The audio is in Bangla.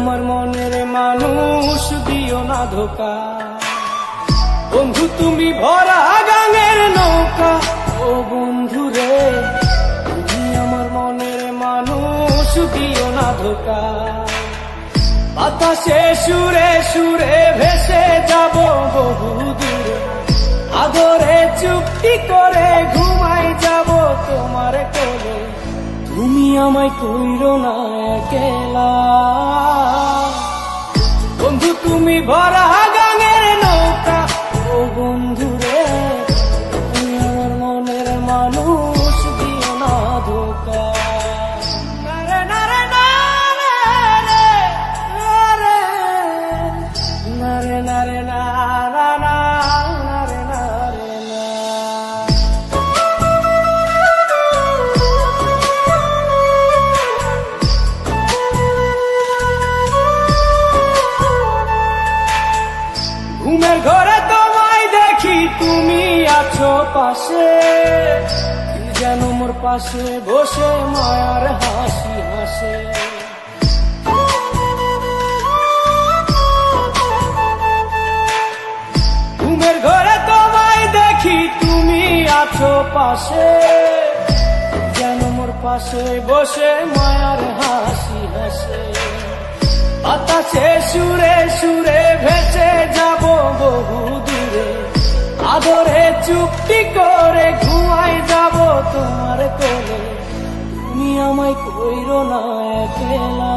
আমার মনের মানুষ দিও না ধোকা। বন্ধু তুমি ভরা গাঙের নৌকা, ও বন্ধু রে তুমি আমার মনের মানুষ দিও না ধোকা। বাতাসে সুরে সুরে ভেসে যাব বহু দূরে, আদরে চুক্তি করে ঘুমাই যাব তোমার কোলে। তুমি আমায় কইরো না একলা, বন্ধু তুমি ভরা গাঙের নৌকা, ও বন্ধু রে তুমি আমার মনের মানুষ দিও না ধোকা। নারে নারে নারে নারে নারে নারে না না না নারে নারে না। ঘুমের ঘরে তোমায় দেখি তুমি আছো পাশে, কি যেন মোর পাশে বসে মায়ার হাসি হাসে। ঘুমের ঘরে তোমায় দেখি তুমি আছো পাশে, কি যেন মোর পাশে বসে মায়ার হাসি হাসে। বাতাসে সুরে সুরে ভেসে যাব বহু দূরে, আদরে চুক্তি করে ঘুমাই যাব তোমার কোলে। তুমি আমায় কইরো না একলা।